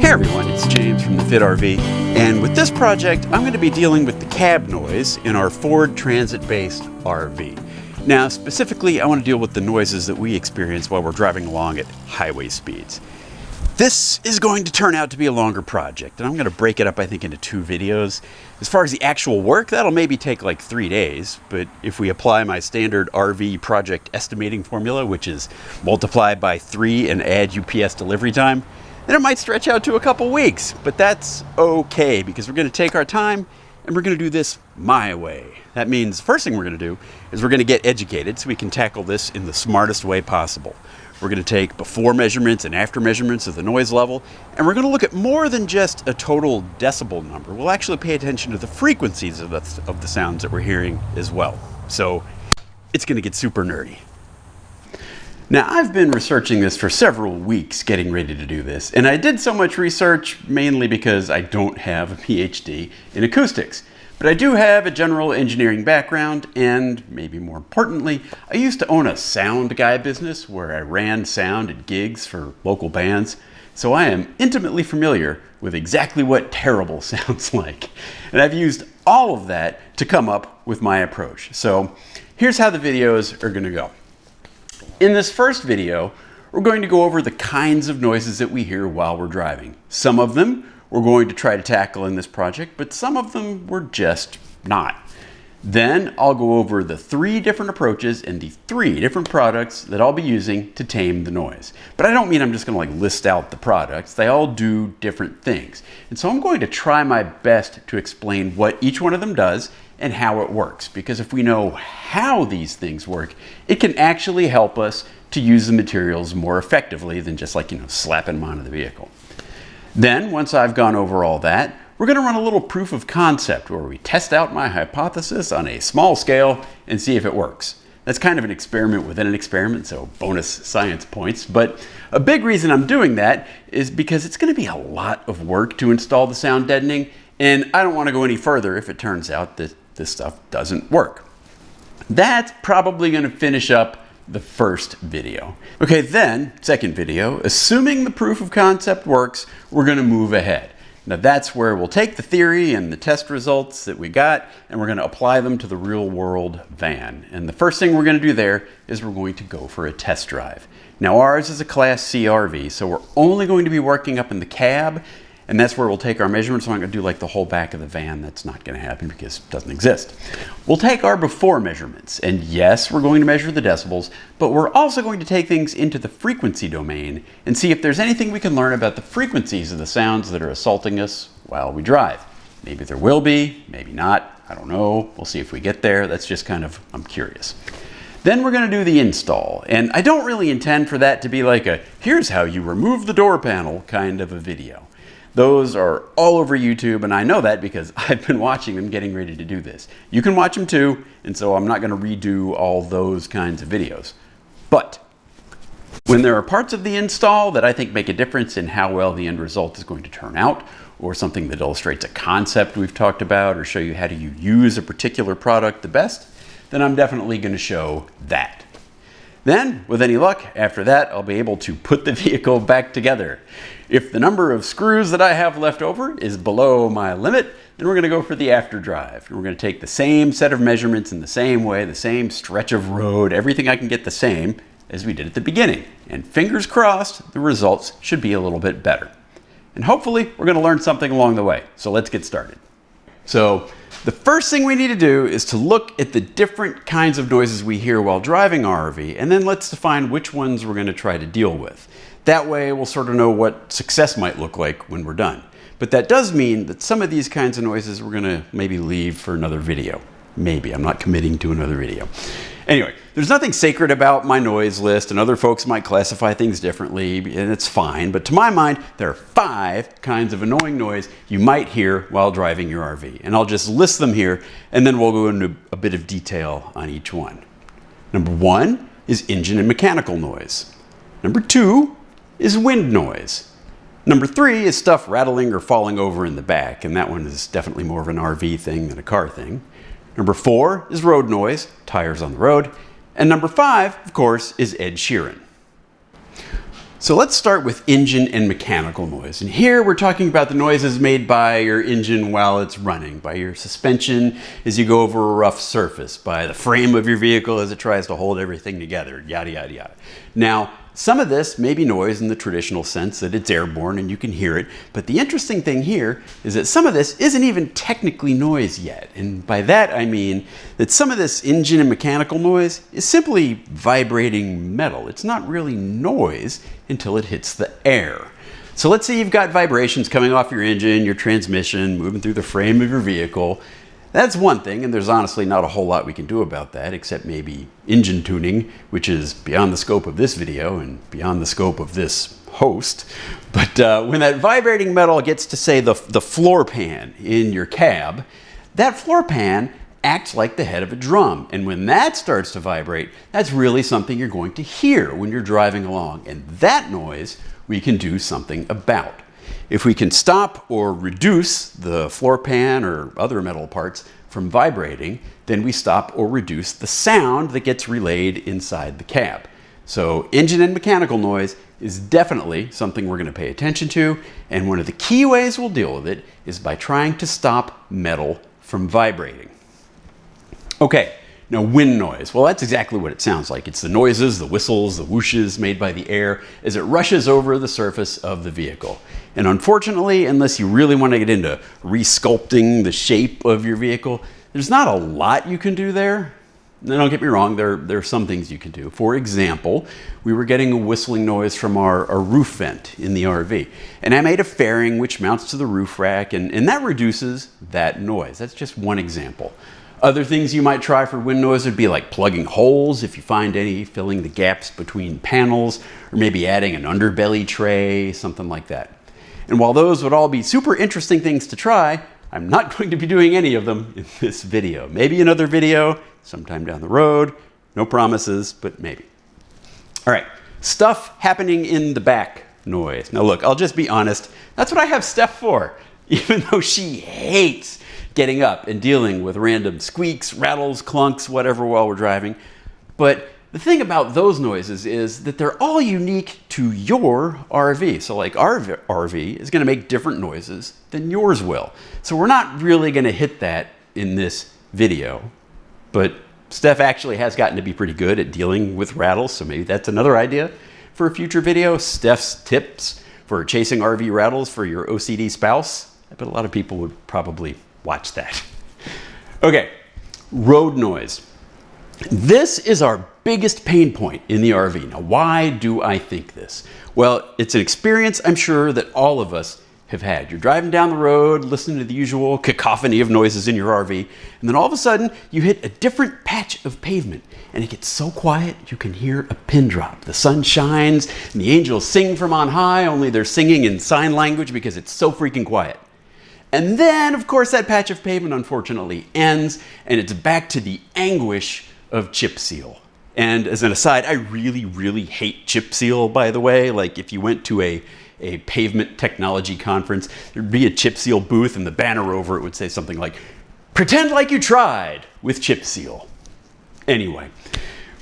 Hey everyone, it's James from the Fit RV, and with this project I'm going to be dealing with the cab noise in our Ford Transit-based RV. Now specifically I want to deal with the noises that we experience while we're driving along at highway speeds. This is going to turn out to be a longer project, and I'm going to break it up I think into 2 videos. As far as the actual work, that'll maybe take like 3 days, but if we apply my standard RV project estimating formula, which is multiply by 3 and add UPS delivery time, then it might stretch out to a couple weeks, but that's okay because we're going to take our time and we're going to do this my way. That means the first thing we're going to do is we're going to get educated so we can tackle this in the smartest way possible. We're going to take before measurements and after measurements of the noise level, and we're going to look at more than just a total decibel number. We'll actually pay attention to the frequencies of the sounds that we're hearing as well. So it's going to get super nerdy. Now, I've been researching this for several weeks, getting ready to do this, and I did so much research mainly because I don't have a PhD in acoustics. But I do have a general engineering background, and maybe more importantly, I used to own a sound guy business where I ran sound at gigs for local bands, so I am intimately familiar with exactly what terrible sounds like. And I've used all of that to come up with my approach. So here's how the videos are going to go. In this first video, we're going to go over the kinds of noises that we hear while we're driving. Some of them we're going to try to tackle in this project, but some of them we're just not. Then I'll go over the 3 different approaches and the 3 different products that I'll be using to tame the noise. But I don't mean I'm just going to list out the products. They all do different things. And so I'm going to try my best to explain what each one of them does and how it works. Because if we know how these things work, it can actually help us to use the materials more effectively than just slapping them onto the vehicle. Then, once I've gone over all that, we're going to run a little proof of concept where we test out my hypothesis on a small scale and see if it works. That's kind of an experiment within an experiment, so bonus science points. But a big reason I'm doing that is because it's going to be a lot of work to install the sound deadening, and I don't want to go any further if it turns out that this stuff doesn't work. That's probably going to finish up the first video. Okay, then, second video, assuming the proof of concept works, we're going to move ahead. Now that's where we'll take the theory and the test results that we got, and we're going to apply them to the real world van. And the first thing we're going to do there is we're going to go for a test drive. Now ours is a Class C RV, so we're only going to be working up in the cab, and that's where we'll take our measurements. So I'm going to do the whole back of the van. That's not going to happen because it doesn't exist. We'll take our before measurements, and yes, we're going to measure the decibels, but we're also going to take things into the frequency domain and see if there's anything we can learn about the frequencies of the sounds that are assaulting us while we drive. Maybe there will be, maybe not, I don't know. We'll see if we get there. That's just I'm curious. Then we're going to do the install, and I don't really intend for that to be like a here's how you remove the door panel kind of a video. Those are all over YouTube, and I know that because I've been watching them getting ready to do this. You can watch them too, and so I'm not going to redo all those kinds of videos. But when there are parts of the install that I think make a difference in how well the end result is going to turn out, or something that illustrates a concept we've talked about, or show you how do you use a particular product the best, then I'm definitely going to show that. Then, with any luck, after that, I'll be able to put the vehicle back together. If the number of screws that I have left over is below my limit, then we're going to go for the after drive. And we're going to take the same set of measurements in the same way, the same stretch of road, everything I can get the same as we did at the beginning. And fingers crossed, the results should be a little bit better. And hopefully, we're going to learn something along the way. So let's get started. So the first thing we need to do is to look at the different kinds of noises we hear while driving our RV, and then let's define which ones we're going to try to deal with. That way we'll sort of know what success might look like when we're done. But that does mean that some of these kinds of noises we're going to maybe leave for another video. Maybe, I'm not committing to another video. Anyway, there's nothing sacred about my noise list, and other folks might classify things differently, and it's fine. But to my mind, there are 5 kinds of annoying noise you might hear while driving your RV. And I'll just list them here, and then we'll go into a bit of detail on each one. Number 1 is engine and mechanical noise. Number 2 is wind noise. Number 3 is stuff rattling or falling over in the back, and that one is definitely more of an RV thing than a car thing. Number 4 is road noise, tires on the road. And number 5, of course, is Ed Sheeran. So let's start with engine and mechanical noise. And here we're talking about the noises made by your engine while it's running, by your suspension as you go over a rough surface, by the frame of your vehicle as it tries to hold everything together, yada, yada, yada. Now, some of this may be noise in the traditional sense that it's airborne and you can hear it, but the interesting thing here is that some of this isn't even technically noise yet. And by that I mean that some of this engine and mechanical noise is simply vibrating metal. It's not really noise until it hits the air. So let's say you've got vibrations coming off your engine, your transmission, moving through the frame of your vehicle. That's one thing, and there's honestly not a whole lot we can do about that, except maybe engine tuning, which is beyond the scope of this video and beyond the scope of this host. But when that vibrating metal gets to, say, the floor pan in your cab, that floor pan acts like the head of a drum. And when that starts to vibrate, that's really something you're going to hear when you're driving along. And that noise we can do something about. If we can stop or reduce the floor pan or other metal parts from vibrating, then we stop or reduce the sound that gets relayed inside the cab. So engine and mechanical noise is definitely something we're going to pay attention to, and one of the key ways we'll deal with it is by trying to stop metal from vibrating. Okay. Now, wind noise, well, that's exactly what it sounds like. It's the noises, the whistles, the whooshes made by the air as it rushes over the surface of the vehicle. And unfortunately, unless you really want to get into resculpting the shape of your vehicle, there's not a lot you can do there. Now, don't get me wrong, there are some things you can do. For example, we were getting a whistling noise from our roof vent in the RV. And I made a fairing which mounts to the roof rack, and that reduces that noise. That's just one example. Other things you might try for wind noise would be like plugging holes if you find any, filling the gaps between panels, or maybe adding an underbelly tray, something like that. And while those would all be super interesting things to try, I'm not going to be doing any of them in this video. Maybe another video sometime down the road. No promises, but maybe. All right, stuff happening in the back noise. Now look, I'll just be honest, that's what I have Steph for, even though she hates getting up and dealing with random squeaks, rattles, clunks, whatever while we're driving. But the thing about those noises is that they're all unique to your RV. So like our RV is going to make different noises than yours will. So we're not really going to hit that in this video. But Steph actually has gotten to be pretty good at dealing with rattles, so maybe that's another idea for a future video. Steph's tips for chasing RV rattles for your OCD spouse. I bet a lot of people would probably watch that. Okay, road noise. This is our biggest pain point in the RV. Now, why do I think this? Well, it's an experience I'm sure that all of us have had. You're driving down the road, listening to the usual cacophony of noises in your RV, and then all of a sudden you hit a different patch of pavement and it gets so quiet you can hear a pin drop. The sun shines and the angels sing from on high, only they're singing in sign language because it's so freaking quiet. And then, of course, that patch of pavement unfortunately ends and it's back to the anguish of chip seal. And as an aside, I really, really hate chip seal, by the way. Like if you went to a pavement technology conference, there'd be a chip seal booth and the banner over it would say something like, "Pretend like you tried with chip seal." Anyway,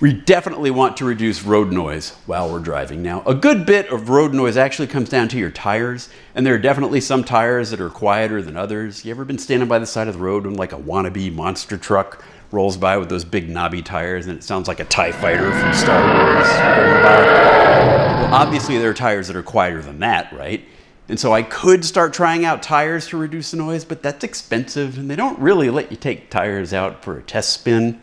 we definitely want to reduce road noise while we're driving. Now, a good bit of road noise actually comes down to your tires, and there are definitely some tires that are quieter than others. You ever been standing by the side of the road when like a wannabe monster truck rolls by with those big knobby tires and it sounds like a TIE fighter from Star Wars going by? Well, obviously there are tires that are quieter than that, right? And so I could start trying out tires to reduce the noise, but that's expensive and they don't really let you take tires out for a test spin.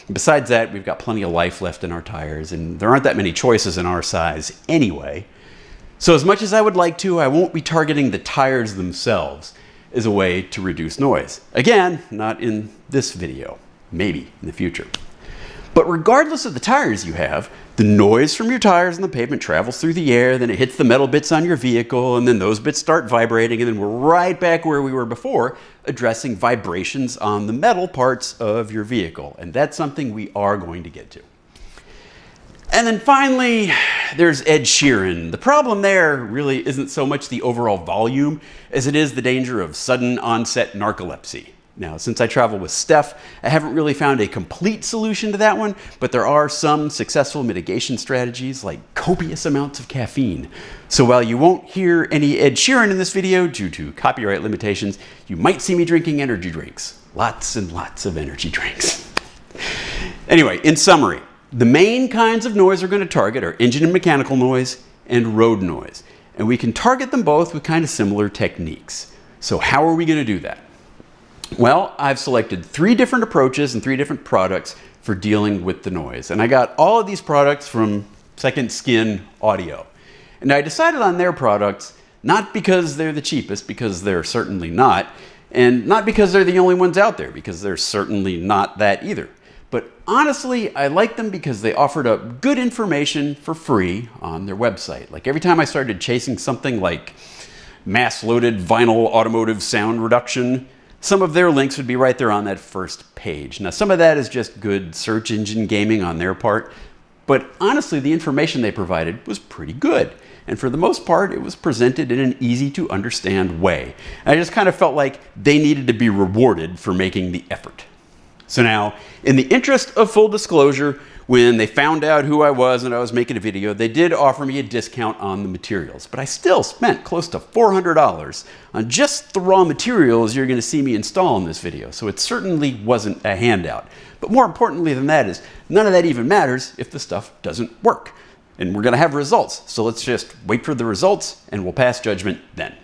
And besides that, we've got plenty of life left in our tires and there aren't that many choices in our size anyway. So as much as I would like to, I won't be targeting the tires themselves as a way to reduce noise. Again, not in this video. Maybe in the future. But regardless of the tires you have, the noise from your tires on the pavement travels through the air, then it hits the metal bits on your vehicle, and then those bits start vibrating, and then we're right back where we were before, addressing vibrations on the metal parts of your vehicle. And that's something we are going to get to. And then finally, there's Ed Sheeran. The problem there really isn't so much the overall volume as it is the danger of sudden onset narcolepsy. Now, since I travel with Steph, I haven't really found a complete solution to that one, but there are some successful mitigation strategies like copious amounts of caffeine. So while you won't hear any Ed Sheeran in this video due to copyright limitations, you might see me drinking energy drinks. Lots and lots of energy drinks. Anyway, in summary, the main kinds of noise we're going to target are engine and mechanical noise and road noise. And we can target them both with kind of similar techniques. So how are we going to do that? Well, I've selected 3 different approaches and 3 different products for dealing with the noise. And I got all of these products from Second Skin Audio. And I decided on their products not because they're the cheapest, because they're certainly not, and not because they're the only ones out there, because they're certainly not that either. But honestly, I like them because they offered up good information for free on their website. Like every time I started chasing something like mass-loaded vinyl automotive sound reduction, some of their links would be right there on that first page. Now, some of that is just good search engine gaming on their part, but honestly, the information they provided was pretty good. And for the most part, it was presented in an easy to understand way. And I just kind of felt like they needed to be rewarded for making the effort. So now, in the interest of full disclosure, when they found out who I was and I was making a video, they did offer me a discount on the materials, but I still spent close to $400 on just the raw materials you're going to see me install in this video. So it certainly wasn't a handout. But more importantly than that is, none of that even matters if the stuff doesn't work. And we're going to have results. So let's just wait for the results and we'll pass judgment then.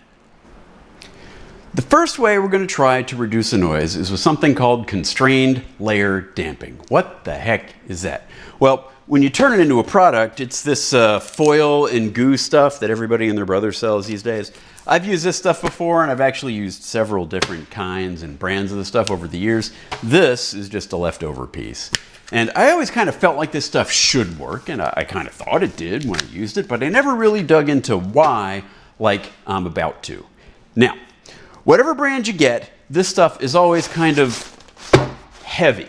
The first way we're going to try to reduce the noise is with something called constrained layer damping. What the heck is that? Well, when you turn it into a product, it's this foil and goo stuff that everybody and their brother sells these days. I've used this stuff before, and I've actually used several different kinds and brands of the stuff over the years. This is just a leftover piece. And I always kind of felt like this stuff should work, and I kind of thought it did when I used it, but I never really dug into why like I'm about to. Now, whatever brand you get, this stuff is always kind of heavy.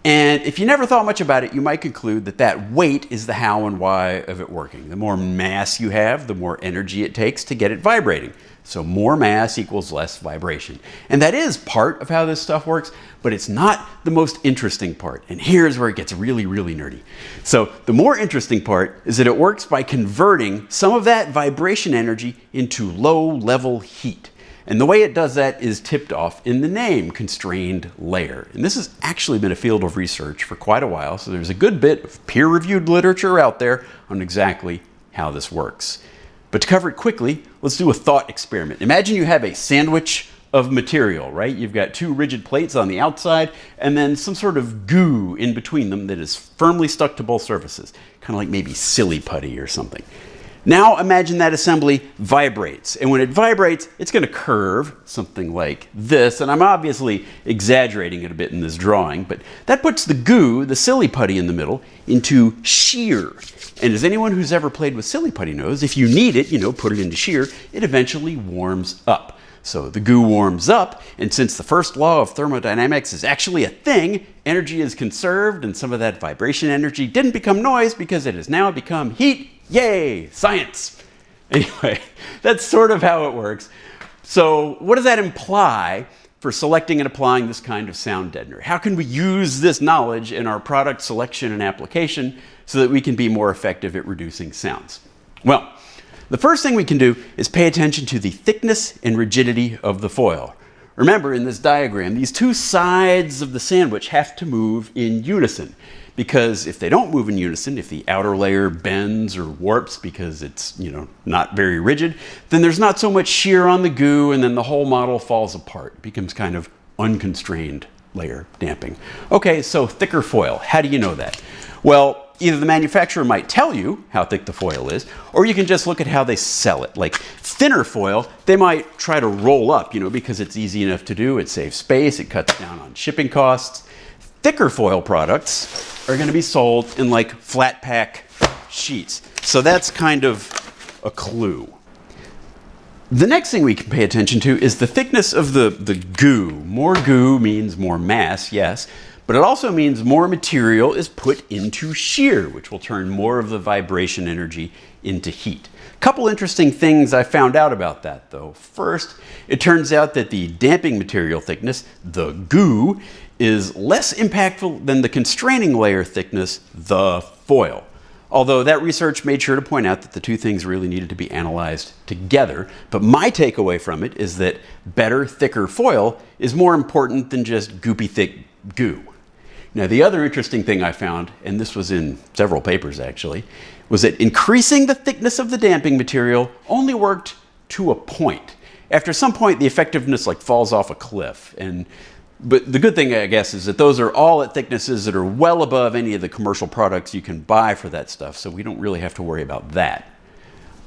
And if you never thought much about it, you might conclude that that weight is the how and why of it working. The more mass you have, the more energy it takes to get it vibrating. So more mass equals less vibration. And that is part of how this stuff works, but it's not the most interesting part. And here's where it gets really, really nerdy. So the more interesting part is that it works by converting some of that vibration energy into low-level heat. And the way it does that is tipped off in the name, constrained layer. And this has actually been a field of research for quite a while, so there's a good bit of peer-reviewed literature out there on exactly how this works. But to cover it quickly, let's do a thought experiment. Imagine you have a sandwich of material, right? You've got 2 rigid plates on the outside and then some sort of goo in between them that is firmly stuck to both surfaces, kind of like maybe silly putty or something. Now imagine that assembly vibrates, and when it vibrates, it's going to curve, something like this, and I'm obviously exaggerating it a bit in this drawing, but that puts the goo, the silly putty in the middle, into shear. And as anyone who's ever played with silly putty knows, if you need it, put it into shear, it eventually warms up. So the goo warms up, and since the first law of thermodynamics is actually a thing, energy is conserved, and some of that vibration energy didn't become noise because it has now become heat. Yay, science. Anyway, that's sort of how it works. So what does that imply for selecting and applying this kind of sound deadener? How can we use this knowledge in our product selection and application so that we can be more effective at reducing sounds? Well, the first thing we can do is pay attention to the thickness and rigidity of the foil. Remember, in this diagram, these 2 sides of the sandwich have to move in unison. Because if they don't move in unison, if the outer layer bends or warps because it's, not very rigid, then there's not so much shear on the goo, and then the whole model falls apart. It becomes kind of unconstrained layer damping. Okay, so thicker foil. How do you know that? Well, either the manufacturer might tell you how thick the foil is, or you can just look at how they sell it. Like thinner foil, they might try to roll up, because it's easy enough to do. It saves space. It cuts down on shipping costs. Thicker foil products are going to be sold in like flat pack sheets. So that's kind of a clue. The next thing we can pay attention to is the thickness of the goo. More goo means more mass, yes, But it also means more material is put into shear, which will turn more of the vibration energy into heat. A couple interesting things I found out about that, though. First, it turns out that the damping material thickness, the goo, is less impactful than the constraining layer thickness, the foil. Although that research made sure to point out that the two things really needed to be analyzed together. But my takeaway from it is that better, thicker foil is more important than just goopy thick goo. Now, the other interesting thing I found, and this was in several papers actually, was that increasing the thickness of the damping material only worked to a point. After some point, the effectiveness falls off a cliff. But the good thing, I guess, is that those are all at thicknesses that are well above any of the commercial products you can buy for that stuff, so we don't really have to worry about that.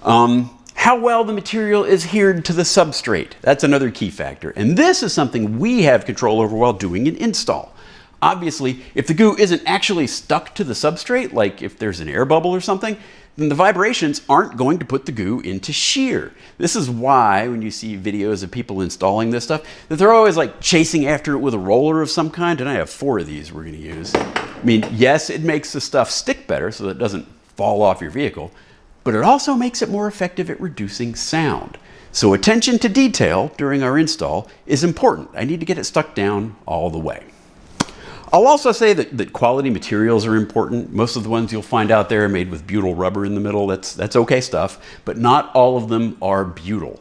How well the material is adhered to the substrate. That's another key factor. And this is something we have control over while doing an install. Obviously, if the goo isn't actually stuck to the substrate, like if there's an air bubble or something, then the vibrations aren't going to put the goo into shear. This is why when you see videos of people installing this stuff, that they're always chasing after it with a roller of some kind, and I have 4 of these we're gonna use. I mean, yes, it makes the stuff stick better so that it doesn't fall off your vehicle, but it also makes it more effective at reducing sound. So attention to detail during our install is important. I need to get it stuck down all the way. I'll also say that quality materials are important. Most of the ones you'll find out there are made with butyl rubber in the middle. That's okay stuff, but not all of them are butyl.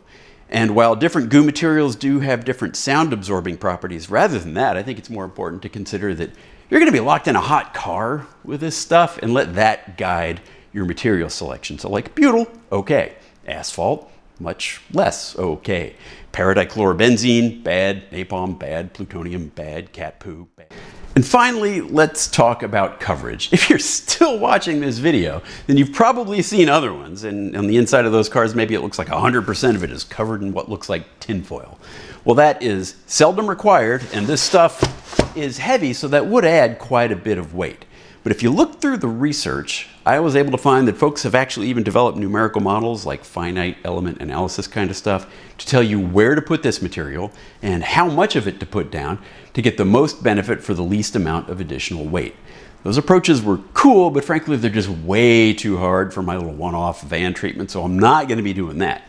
And while different goo materials do have different sound absorbing properties, rather than that, I think it's more important to consider that you're gonna be locked in a hot car with this stuff and let that guide your material selection. So butyl, okay. Asphalt, much less okay. Paradichlorobenzene, bad. Napalm, bad. Plutonium, bad. Cat poo, bad. And finally, let's talk about coverage. If you're still watching this video, then you've probably seen other ones. And on the inside of those cars, maybe it looks like 100% of it is covered in what looks like tinfoil. Well, that is seldom required, and this stuff is heavy, so that would add quite a bit of weight. But if you look through the research, I was able to find that folks have actually even developed numerical models like finite element analysis kind of stuff to tell you where to put this material and how much of it to put down to get the most benefit for the least amount of additional weight. Those approaches were cool, but frankly, they're just way too hard for my little one-off van treatment, so I'm not going to be doing that.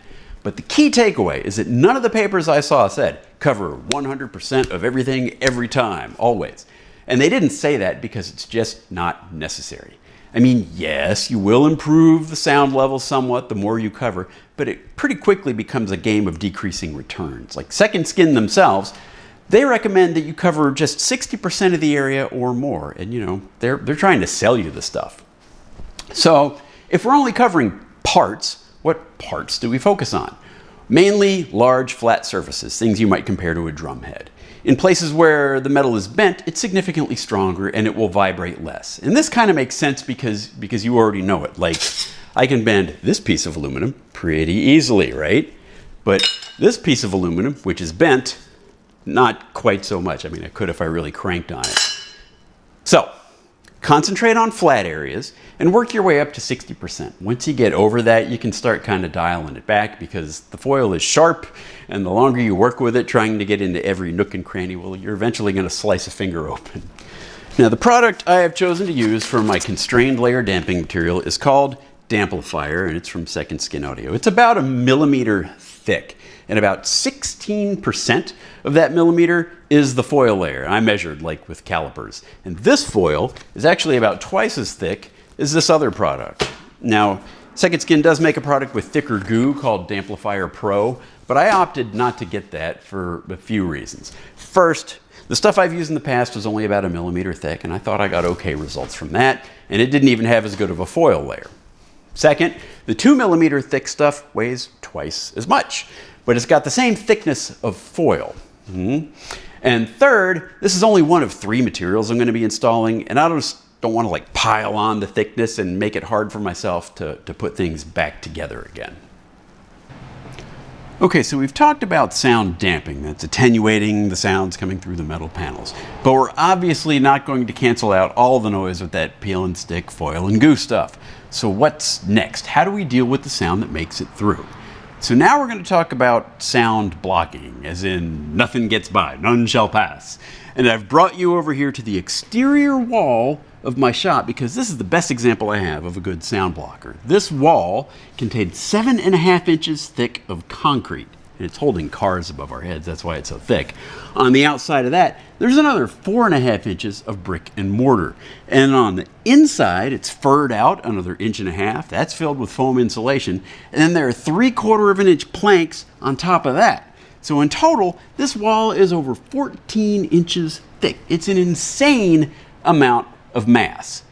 But the key takeaway is that none of the papers I saw said cover 100% of everything every time, always. And they didn't say that because it's just not necessary. I mean, yes, you will improve the sound level somewhat the more you cover, but it pretty quickly becomes a game of decreasing returns. Like Second Skin themselves, they recommend that you cover just 60% of the area or more. And you know, they're trying to sell you the stuff. So if we're only covering parts, what parts do we focus on? Mainly large flat surfaces, things you might compare to a drum head. In places where the metal is bent, it's significantly stronger and it will vibrate less. And this kind of makes sense because you already know it. Like, I can bend this piece of aluminum pretty easily, right? But this piece of aluminum, which is bent, not quite so much. I mean, I could if I really cranked on it. So, concentrate on flat areas and work your way up to 60%. Once you get over that, you can start kind of dialing it back because the foil is sharp, and the longer you work with it, trying to get into every nook and cranny, well, you're eventually going to slice a finger open. Now, the product I have chosen to use for my constrained layer damping material is called Damplifier, and it's from Second Skin Audio. It's about 1 millimeter thick, and about 16% of that millimeter is the foil layer. I measured like with calipers. And this foil is actually about twice as thick as this other product. Now, Second Skin does make a product with thicker goo called Damplifier Pro, but I opted not to get that for a few reasons. First, the stuff I've used in the past was only about 1 millimeter thick, and I thought I got okay results from that, and it didn't even have as good of a foil layer. Second, the 2 millimeter thick stuff weighs twice as much, but it's got the same thickness of foil. And third, this is only one of 3 materials I'm going to be installing, and I just don't want to like pile on the thickness and make it hard for myself to put things back together again. Okay, so we've talked about sound damping. That's attenuating the sounds coming through the metal panels. But we're obviously not going to cancel out all the noise with that peel and stick, foil and goo stuff. So what's next? How do we deal with the sound that makes it through? So now we're going to talk about sound blocking, as in nothing gets by, none shall pass. And I've brought you over here to the exterior wall of my shop because this is the best example I have of a good sound blocker. This wall contained 7.5 inches thick of concrete. And it's holding cars above our heads, that's why it's so thick. On the outside of that, there's another 4.5 inches of brick and mortar. And on the inside, it's furred out another 1.5 inches. That's filled with foam insulation. And then there are 3/4 of an inch planks on top of that. So in total, this wall is over 14 inches thick. It's an insane amount of mass.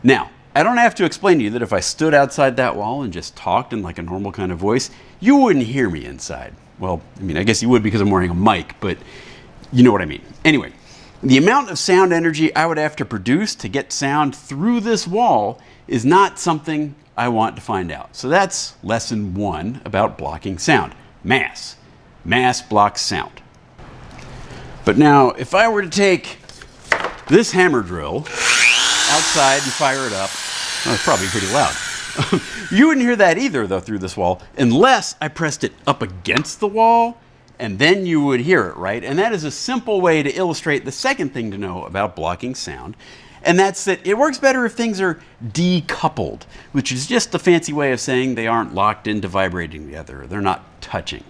Now, I don't have to explain to you that if I stood outside that wall and just talked in like a normal kind of voice, you wouldn't hear me inside. Well, I mean, I guess you would because I'm wearing a mic, but you know what I mean. Anyway, the amount of sound energy I would have to produce to get sound through this wall is not something I want to find out. So that's lesson 1 about blocking sound. Mass. Mass blocks sound. But now, if I were to take this hammer drill outside and fire it up, well, it's probably pretty loud. You wouldn't hear that either, though, through this wall, unless I pressed it up against the wall, and then you would hear it, right? And that is a simple way to illustrate the second thing to know about blocking sound, and that's that it works better if things are decoupled, which is just a fancy way of saying they aren't locked into vibrating together, they're not touching.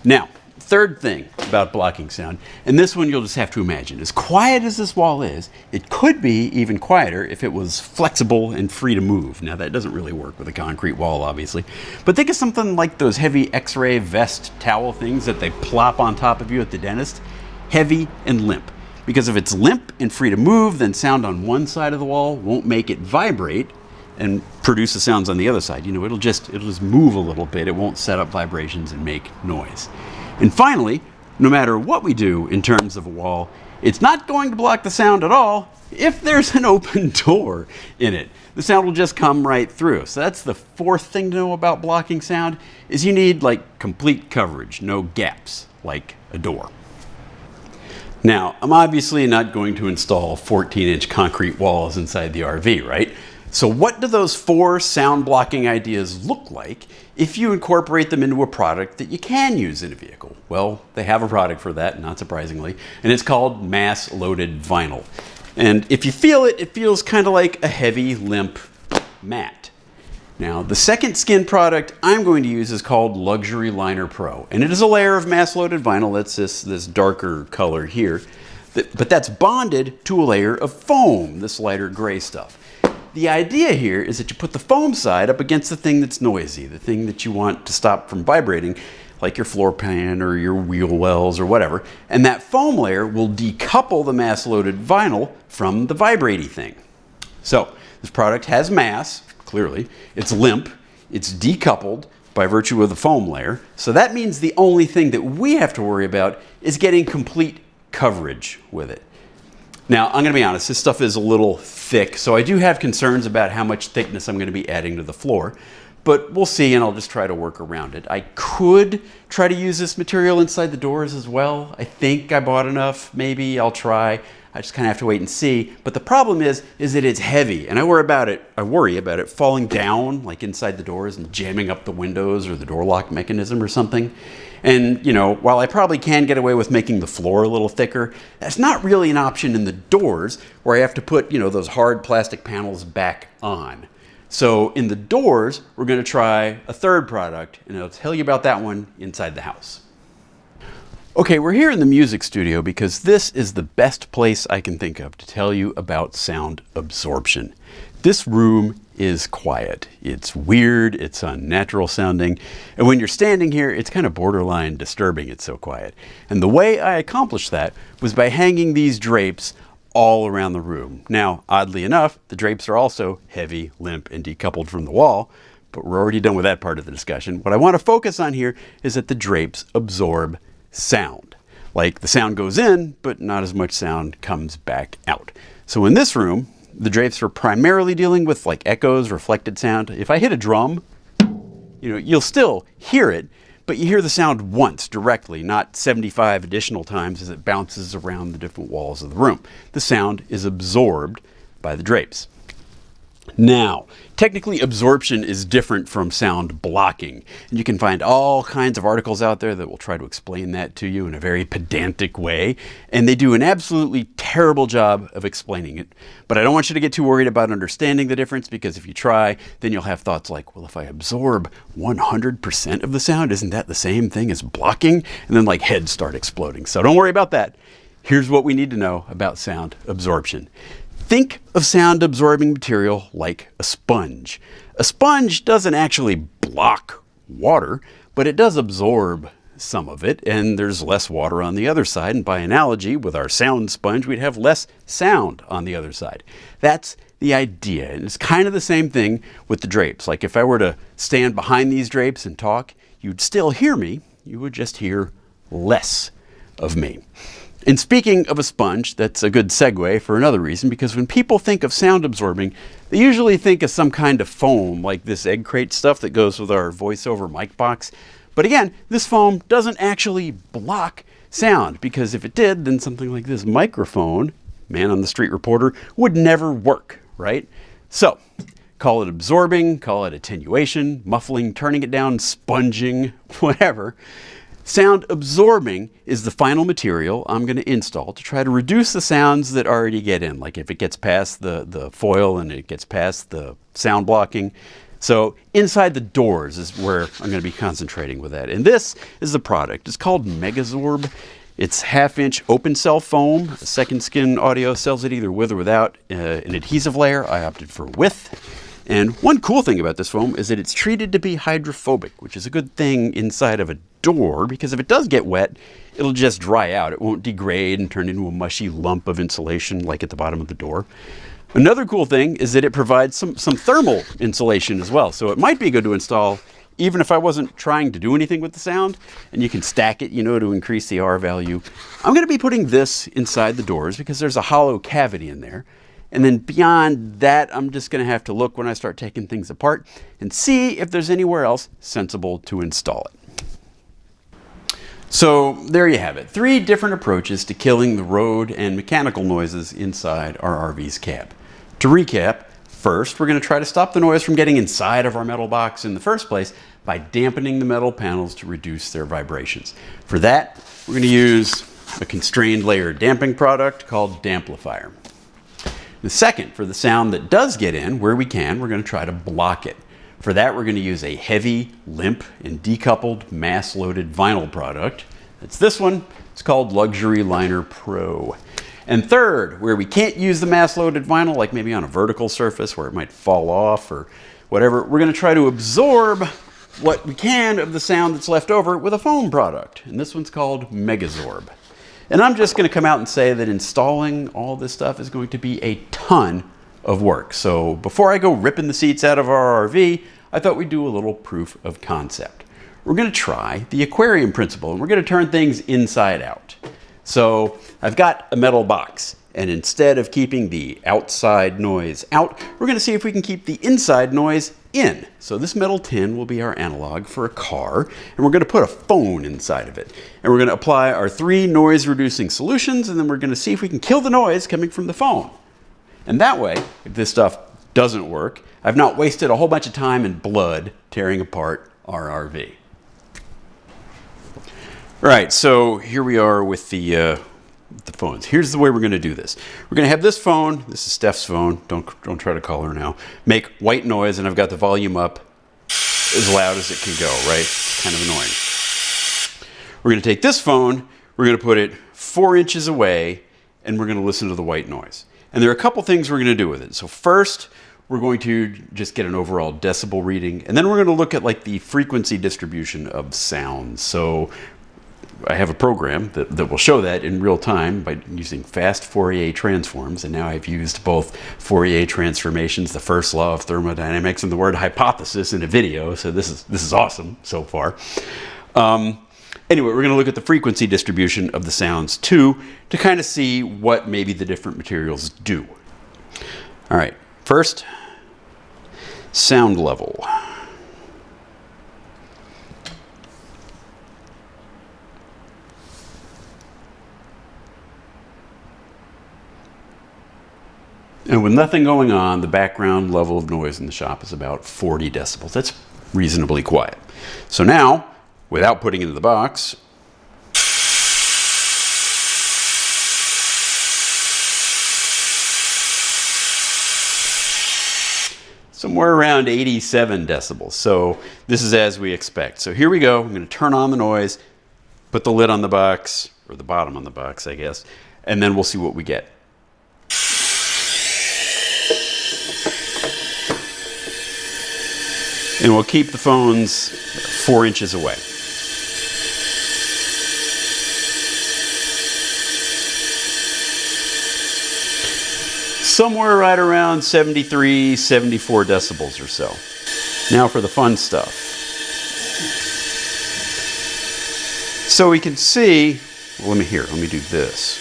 Now, third thing about blocking sound, and this one you'll just have to imagine. As quiet as this wall is, it could be even quieter if it was flexible and free to move. Now that doesn't really work with a concrete wall, obviously. But think of something like those heavy X-ray vest towel things that they plop on top of you at the dentist. Heavy and limp. Because if it's limp and free to move, then sound on one side of the wall won't make it vibrate and produce the sounds on the other side. You know, it'll just move a little bit. It won't set up vibrations and make noise. And finally, no matter what we do in terms of a wall, it's not going to block the sound at all if there's an open door in it. The sound will just come right through. So that's the fourth thing to know about blocking sound, is you need like complete coverage, no gaps, like a door. Now, I'm obviously not going to install 14-inch concrete walls inside the RV, right? So what do those 4 sound blocking ideas look like if you incorporate them into a product that you can use in a vehicle? Well, they have a product for that, not surprisingly, and it's called mass-loaded vinyl. And if you feel it, it feels kind of like a heavy, limp mat. Now, the second skin product I'm going to use is called Luxury Liner Pro, and it is a layer of mass-loaded vinyl. That's this darker color here, but that's bonded to a layer of foam, this lighter gray stuff. The idea here is that you put the foam side up against the thing that's noisy, the thing that you want to stop from vibrating, like your floor pan or your wheel wells or whatever, and that foam layer will decouple the mass-loaded vinyl from the vibrating thing. So this product has mass, clearly, it's limp, it's decoupled by virtue of the foam layer, so that means the only thing that we have to worry about is getting complete coverage with it. Now, I'm going to be honest, this stuff is a little thick, so I do have concerns about how much thickness I'm going to be adding to the floor, but we'll see, and I'll just try to work around it. I could try to use this material inside the doors as well. I think I bought enough. Maybe I'll try. I just kind of have to wait and see. But the problem is that it's heavy, and I worry about it falling down, like inside the doors, and jamming up the windows or the door lock mechanism or something. And, you know, while I probably can get away with making the floor a little thicker, that's not really an option in the doors where I have to put, you know, those hard plastic panels back on. So in the doors, we're going to try a third product, and I'll tell you about that one inside the house. Okay, we're here in the music studio because this is the best place I can think of to tell you about sound absorption. This room is quiet. It's weird, it's unnatural sounding, and when you're standing here, it's kind of borderline disturbing, it's so quiet. And the way I accomplished that was by hanging these drapes all around the room. Now, oddly enough, the drapes are also heavy, limp, and decoupled from the wall, but we're already done with that part of the discussion. What I want to focus on here is that the drapes absorb sound. Like the sound goes in, but not as much sound comes back out. So in this room, the drapes are primarily dealing with like echoes, reflected sound. If I hit a drum, you know, you'll still hear it, but you hear the sound once directly, not 75 additional times as it bounces around the different walls of the room. The sound is absorbed by the drapes. Now, Technically, absorption is different from sound blocking, and you can find all kinds of articles out there that will try to explain that to you in a very pedantic way, and they do an absolutely terrible job of explaining it. But I don't want you to get too worried about understanding the difference, because if you try, then you'll have thoughts like, well, if I absorb 100% of the sound, isn't that the same thing as blocking? And then like heads start exploding. So don't worry about that. Here's what we need to know about sound absorption. Think of sound absorbing material like a sponge. A sponge doesn't actually block water, but it does absorb some of it, and there's less water on the other side. And by analogy, with our sound sponge, we'd have less sound on the other side. That's the idea. And it's kind of the same thing with the drapes. Like if I were to stand behind these drapes and talk, you'd still hear me. You would just hear less of me. And speaking of a sponge, that's a good segue for another reason, because when people think of sound absorbing, they usually think of some kind of foam, like this egg crate stuff that goes with our voiceover mic box. But again, this foam doesn't actually block sound, because if it did, then something like this microphone, man on the street reporter, would never work, right? So, call it absorbing, call it attenuation, muffling, turning it down, sponging, whatever. Sound absorbing is the final material I'm going to install to try to reduce the sounds that already get in, like if it gets past the foil and it gets past the sound blocking. So inside the doors is where I'm going to be concentrating with that. And this is the product. It's called Megazorb. It's 1/2-inch open cell foam. Second Skin Audio sells it either with or without an adhesive layer. I opted for with. And one cool thing about this foam is that it's treated to be hydrophobic, which is a good thing inside of a door, because if it does get wet, it'll just dry out. It won't degrade and turn into a mushy lump of insulation like at the bottom of the door. Another cool thing is that it provides some thermal insulation as well. So it might be good to install even if I wasn't trying to do anything with the sound, and you can stack it, to increase the R value. I'm going to be putting this inside the doors because there's a hollow cavity in there. And then beyond that, I'm just going to have to look when I start taking things apart and see if there's anywhere else sensible to install it. So there you have it. 3 different approaches to killing the road and mechanical noises inside our RV's cab. To recap, first, we're going to try to stop the noise from getting inside of our metal box in the first place by dampening the metal panels to reduce their vibrations. For that, we're going to use a constrained layer damping product called Damplifier. The second, for the sound that does get in where we can, we're going to try to block it. For that, we're going to use a heavy, limp, and decoupled mass-loaded vinyl product. That's this one. It's called Luxury Liner Pro. And third, where we can't use the mass-loaded vinyl, like maybe on a vertical surface where it might fall off or whatever, we're going to try to absorb what we can of the sound that's left over with a foam product. And this one's called Megazorb. And I'm just going to come out and say that installing all this stuff is going to be a ton of work. So before I go ripping the seats out of our RV, I thought we'd do a little proof of concept. We're going to try the aquarium principle, and we're going to turn things inside out. So I've got a metal box, and instead of keeping the outside noise out, we're going to see if we can keep the inside noise in. So this metal tin will be our analog for a car, and we're going to put a phone inside of it. And we're going to apply our 3 noise-reducing solutions, and then we're going to see if we can kill the noise coming from the phone. And that way, if this stuff doesn't work, I've not wasted a whole bunch of time and blood tearing apart our RV. All right, so here we are with the phones. Here's the way we're going to do this. We're going to have this phone, this is Steph's phone, don't try to call her now, make white noise, and I've got the volume up as loud as it can go, right? It's kind of annoying. We're going to take this phone, we're going to put it 4 inches away, and we're going to listen to the white noise. And there are a couple things we're going to do with it. So first, we're going to just get an overall decibel reading, and then we're going to look at like the frequency distribution of sounds. So I have a program that will show that in real time by using fast Fourier transforms, and now I've used both Fourier transformations, the first law of thermodynamics, and the word hypothesis in a video, so this is awesome so far. Anyway, we're going to look at the frequency distribution of the sounds too, to kind of see what maybe the different materials do. All right, first, sound level. And with nothing going on, the background level of noise in the shop is about 40 decibels. That's reasonably quiet. So now, without putting it in the box, somewhere around 87 decibels. So this is as we expect. So here we go. I'm going to turn on the noise, put the lid on the box, or the bottom on the box, I guess, and then we'll see what we get. And we'll keep the phones 4 inches away. Somewhere right around 73, 74 decibels or so. Now for the fun stuff. So we can see, well, let me do this.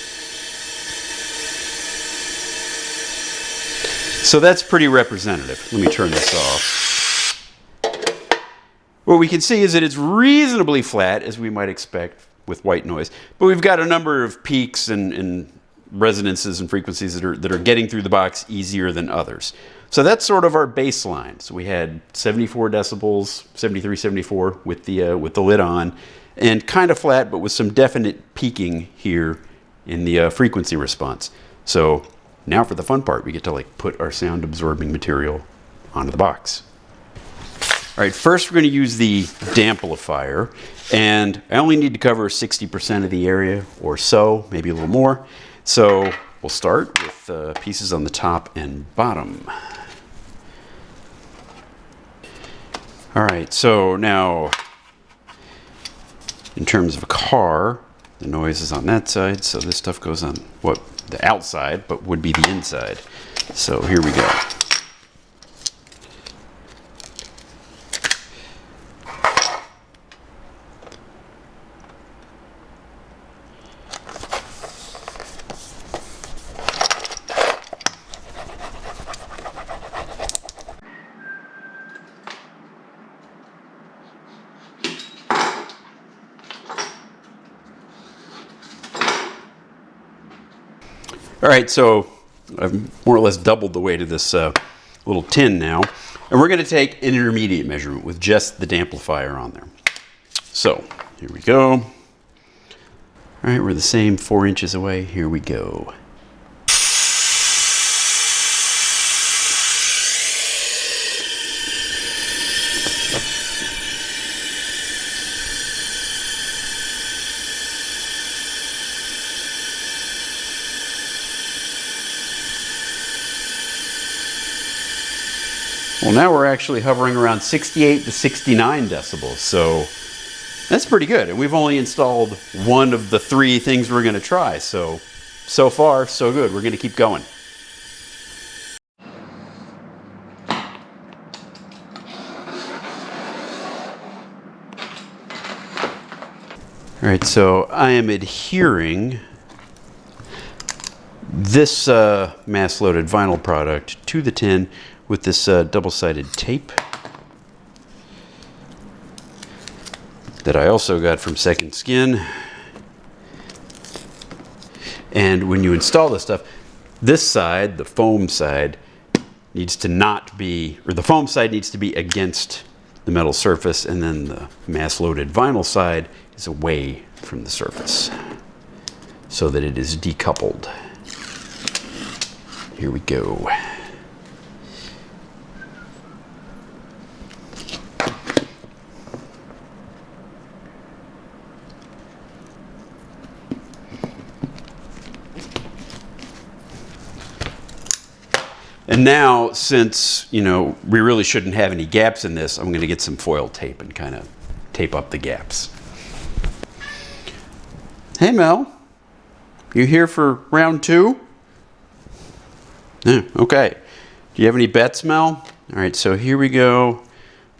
So that's pretty representative. Let me turn this off. What we can see is that it's reasonably flat, as we might expect with white noise, but we've got a number of peaks and resonances and frequencies that are getting through the box easier than others. So that's sort of our baseline. So we had 74 decibels, 73, 74 with the lid on, and kind of flat, but with some definite peaking here in the frequency response. So now for the fun part, we get to put our sound absorbing material onto the box. All right, first we're going to use the damplifier, and I only need to cover 60% of the area or so, maybe a little more. So we'll start with pieces on the top and bottom. All right, so now in terms of a car, the noise is on that side, so this stuff goes on the outside, but would be the inside. So here we go. All right, so I've more or less doubled the weight of this little tin now, and we're going to take an intermediate measurement with just the damplifier on there. So here we go. All right, we're the same 4 inches away. Here we go. Well, now we're actually hovering around 68 to 69 decibels, so that's pretty good. And we've only installed one of the 3 things we're going to try, so far, so good. We're going to keep going. All right, so I am adhering this mass-loaded vinyl product to the tin with this double-sided tape that I also got from Second Skin. And when you install this stuff, this side, the foam side, needs to not be, or the foam side needs to be against the metal surface, and then the mass-loaded vinyl side is away from the surface so that it is decoupled. Here we go. And now, since, we really shouldn't have any gaps in this, I'm going to get some foil tape and kind of tape up the gaps. Hey, Mel. You here for round 2? Yeah, okay. Do you have any bets, Mel? All right, so here we go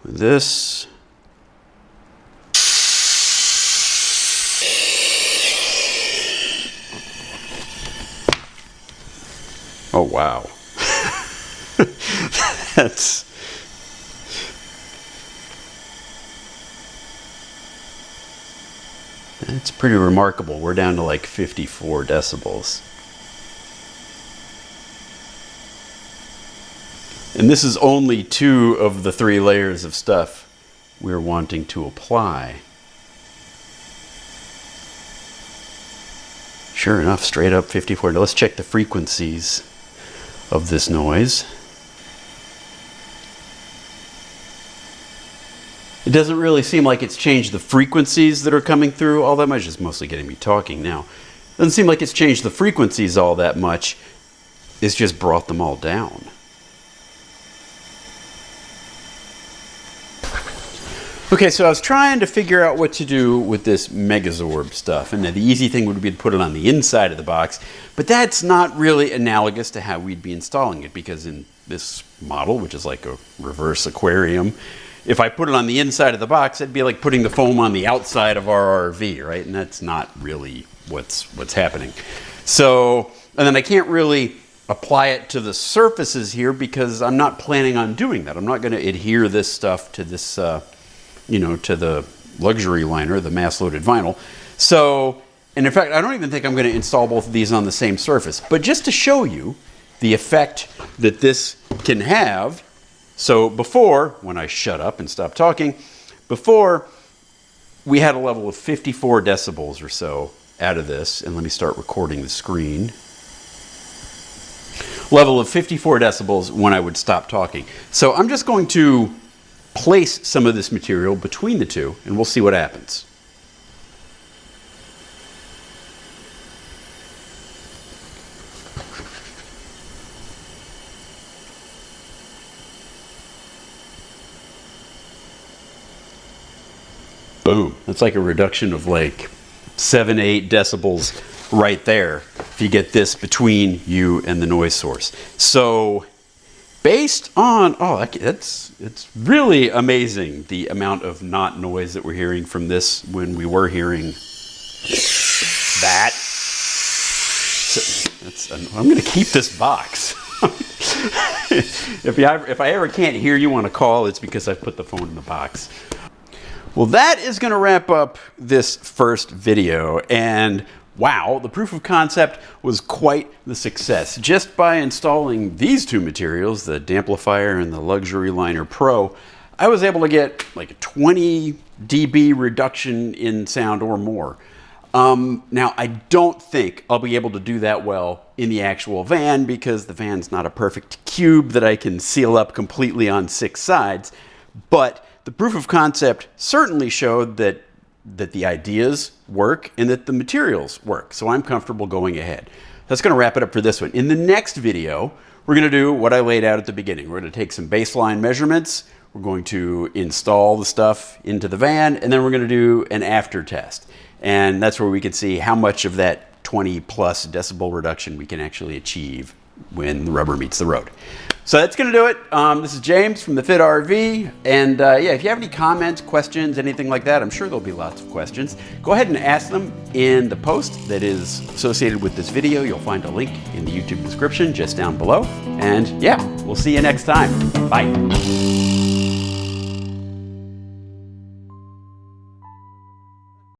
with this. Oh, wow. That's pretty remarkable. We're down to like 54 decibels. And this is only 2 of the 3 layers of stuff we're wanting to apply. Sure enough, straight up 54. Now let's check the frequencies of this noise. It doesn't really seem like it's changed the frequencies that are coming through all that much. It's mostly getting me talking now. Doesn't seem like it's changed the frequencies all that much. It's just brought them all down. Okay, so I was trying to figure out what to do with this Megazorb stuff, and the easy thing would be to put it on the inside of the box, but that's not really analogous to how we'd be installing it, because in this model, which is like a reverse aquarium, if I put it on the inside of the box, it'd be like putting the foam on the outside of our RV, right? And that's not really what's happening. So, and then I can't really apply it to the surfaces here because I'm not planning on doing that. I'm not going to adhere this stuff to this, to the luxury liner, the mass-loaded vinyl. So, and in fact, I don't even think I'm going to install both of these on the same surface. But just to show you the effect that this can have, so before, when I shut up and stop talking, before we had a level of 54 decibels or so out of this, and let me start recording the screen. Level of 54 decibels when I would stop talking. So I'm just going to place some of this material between the two, and we'll see what happens. Boom. That's like a reduction of like 7, 8 decibels right there if you get this between you and the noise source. So based on, it's really amazing the amount of not noise that we're hearing from this when we were hearing that. So I'm going to keep this box. If I ever can't hear you on a call, it's because I've put the phone in the box. Well, that is going to wrap up this first video, and wow, the proof of concept was quite the success. Just by installing these 2 materials, the Damplifier and the Luxury Liner Pro, I was able to get like a 20 dB reduction in sound or more. Now, I don't think I'll be able to do that well in the actual van because the van's not a perfect cube that I can seal up completely on 6 sides, but the proof of concept certainly showed that the ideas work and that the materials work. So I'm comfortable going ahead. That's going to wrap it up for this one. In the next video, we're going to do what I laid out at the beginning. We're going to take some baseline measurements. We're going to install the stuff into the van, and then we're going to do an after test. And that's where we can see how much of that 20 plus decibel reduction we can actually achieve when the rubber meets the road. So that's going to do it. This is James from the Fit RV. And yeah, if you have any comments, questions, anything like that, I'm sure there'll be lots of questions. Go ahead and ask them in the post that is associated with this video. You'll find a link in the YouTube description just down below. And yeah, we'll see you next time. Bye.